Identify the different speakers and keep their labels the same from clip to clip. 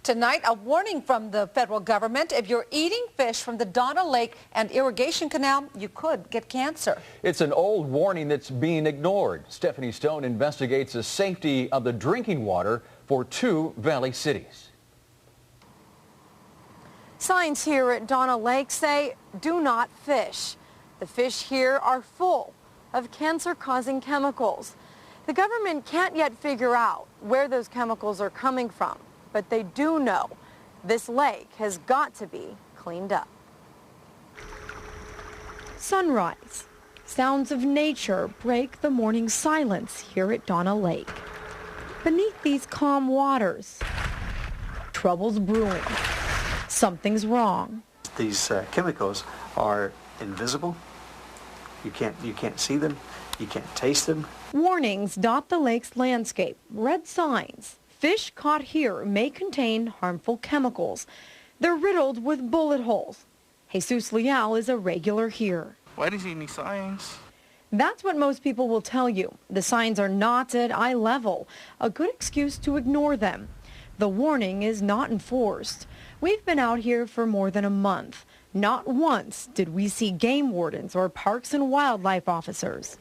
Speaker 1: Tonight, a warning from the federal government. If you're eating fish from the Donna Lake and Irrigation Canal, you could get cancer.
Speaker 2: It's an old warning that's being ignored. Stephanie Stone investigates the safety of the drinking water for 2 valley cities.
Speaker 3: Signs here at Donna Lake say, do not fish. The fish here are full of cancer-causing chemicals. The government can't yet figure out where those chemicals are coming from, but they do know this lake has got to be cleaned up. Sunrise. Sounds of nature break the morning silence here at Donna Lake. Beneath these calm waters, trouble's brewing. Something's wrong.
Speaker 4: These chemicals are invisible. You can't see them. You can't taste them.
Speaker 3: Warnings dot the lake's landscape. Red signs. Fish caught here may contain harmful chemicals. They're riddled with bullet holes. Jesus Leal is a regular here.
Speaker 5: Why do you see any signs?
Speaker 3: That's what most people will tell you. The signs are not at eye level, a good excuse to ignore them. The warning is not enforced. We've been out here for more than a month. Not once did we see game wardens or parks and wildlife officers.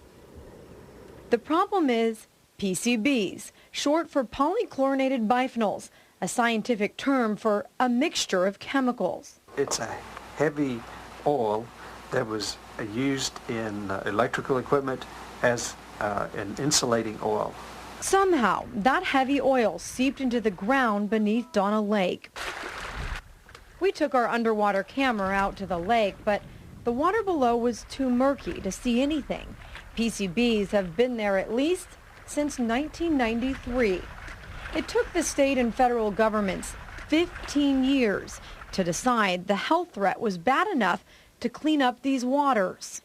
Speaker 3: The problem is PCBs, short for polychlorinated biphenyls, a scientific term for a mixture of chemicals.
Speaker 4: It's a heavy oil that was used in electrical equipment as an insulating oil.
Speaker 3: Somehow, that heavy oil seeped into the ground beneath Donna Lake. We took our underwater camera out to the lake, but the water below was too murky to see anything. PCBs have been there at least since 1993. It took the state and federal governments 15 years to decide the health threat was bad enough to clean up these waters.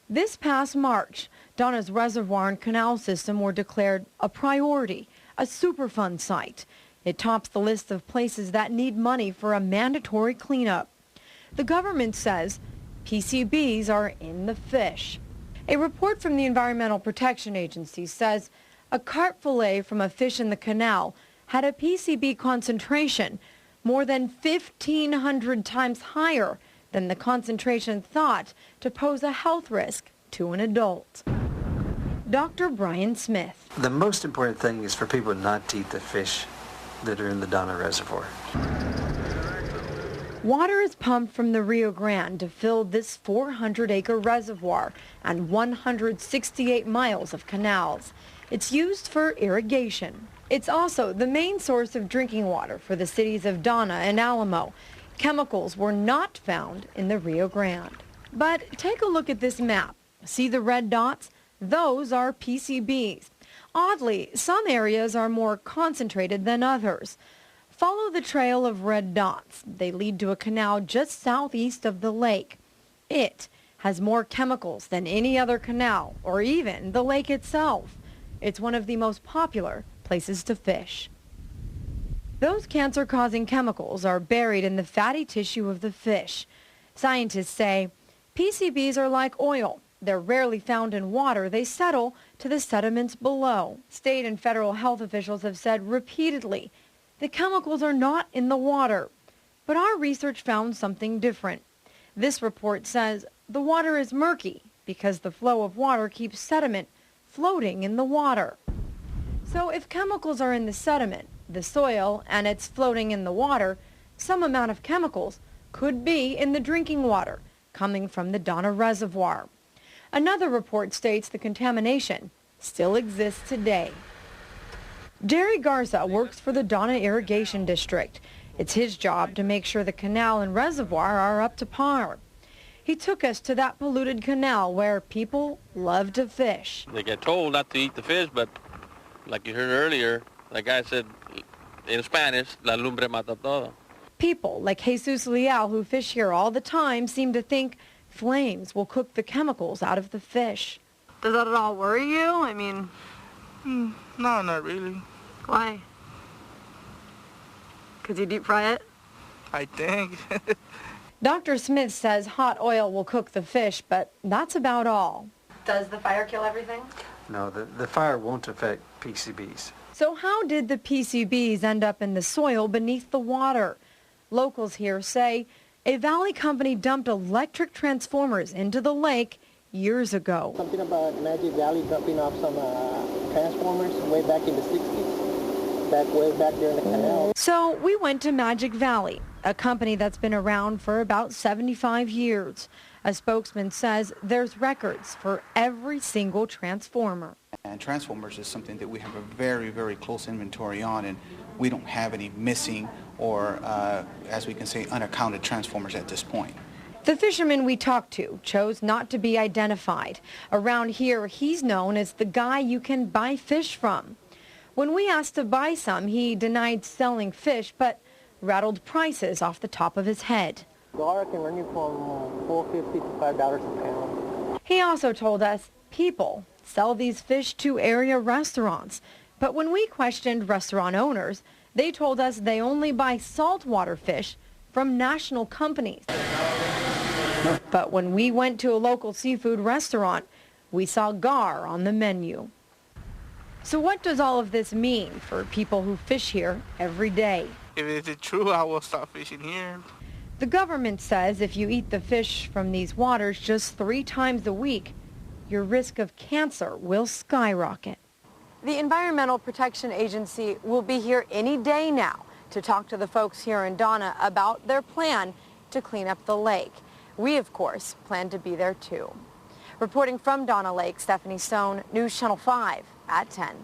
Speaker 3: This past March, Donna's reservoir and canal system were declared a priority, a Superfund site. It tops the list of places that need money for a mandatory cleanup. The government says PCBs are in the fish. A report from the Environmental Protection Agency says a carp fillet from a fish in the canal had a PCB concentration more than 1,500 times higher than the concentration thought to pose a health risk to an adult. Dr. Brian Smith.
Speaker 4: The most important thing is for people not to eat the fish that are in the Donna Reservoir.
Speaker 3: Water is pumped from the Rio Grande to fill this 400-acre reservoir and 168 miles of canals. It's used for irrigation. It's also the main source of drinking water for the cities of Donna and Alamo. Chemicals were not found in the Rio Grande. But take a look at this map. See the red dots? Those are PCBs. Oddly, some areas are more concentrated than others. Follow the trail of red dots. They lead to a canal just southeast of the lake. It has more chemicals than any other canal or even the lake itself. It's one of the most popular places to fish. Those cancer-causing chemicals are buried in the fatty tissue of the fish. Scientists say PCBs are like oil. They're rarely found in water. They settle to the sediments below. State and federal health officials have said repeatedly the chemicals are not in the water. But our research found something different. This report says the water is murky because the flow of water keeps sediment floating in the water. So if chemicals are in the sediment, the soil, and it's floating in the water, some amount of chemicals could be in the drinking water coming from the Donna Reservoir. Another report states the contamination still exists today. Jerry Garza works for the Donna Irrigation District. It's his job to make sure the canal and reservoir are up to par. He took us to that polluted canal where people love to fish.
Speaker 6: They get told not to eat the fish, but like you heard earlier, the guy said in Spanish, la lumbre mata todo.
Speaker 3: People like Jesus Leal, who fish here all the time, seem to think flames will cook the chemicals out of the fish.
Speaker 7: Does that at all worry you? I mean...
Speaker 5: No, not really.
Speaker 7: Why? Because you deep fry it?
Speaker 5: I think.
Speaker 3: Dr. Smith says hot oil will cook the fish, but that's about all.
Speaker 7: Does the fire kill everything?
Speaker 4: No, the fire won't affect PCBs.
Speaker 3: So how did the PCBs end up in the soil beneath the water? Locals here say a Valley company dumped electric transformers into the lake years ago.
Speaker 8: Something about Magic Valley dumping off some transformers way back in the 60s, way back there in the canal.
Speaker 3: So we went to Magic Valley, a company that's been around for about 75 years. A spokesman says there's records for every single transformer.
Speaker 9: And transformers is something that we have a very, very close inventory on, and we don't have any missing or, as we can say, unaccounted transformers at this point.
Speaker 3: The fisherman we talked to chose not to be identified. Around here, he's known as the guy you can buy fish from. When we asked to buy some, he denied selling fish, but rattled prices off the top of his head.
Speaker 8: Gar can run you from $4.50 to $5 a pound.
Speaker 3: He also told us people sell these fish to area restaurants. But when we questioned restaurant owners, they told us they only buy saltwater fish from national companies. But when we went to a local seafood restaurant, we saw gar on the menu. So what does all of this mean for people who fish here every day?
Speaker 5: If it's true, I will stop fishing here.
Speaker 3: The government says if you eat the fish from these waters just 3 times a week, your risk of cancer will skyrocket. The Environmental Protection Agency will be here any day now to talk to the folks here in Donna about their plan to clean up the lake. We, of course, plan to be there too. Reporting from Donna Lake, Stephanie Stone, News Channel 5 at 10.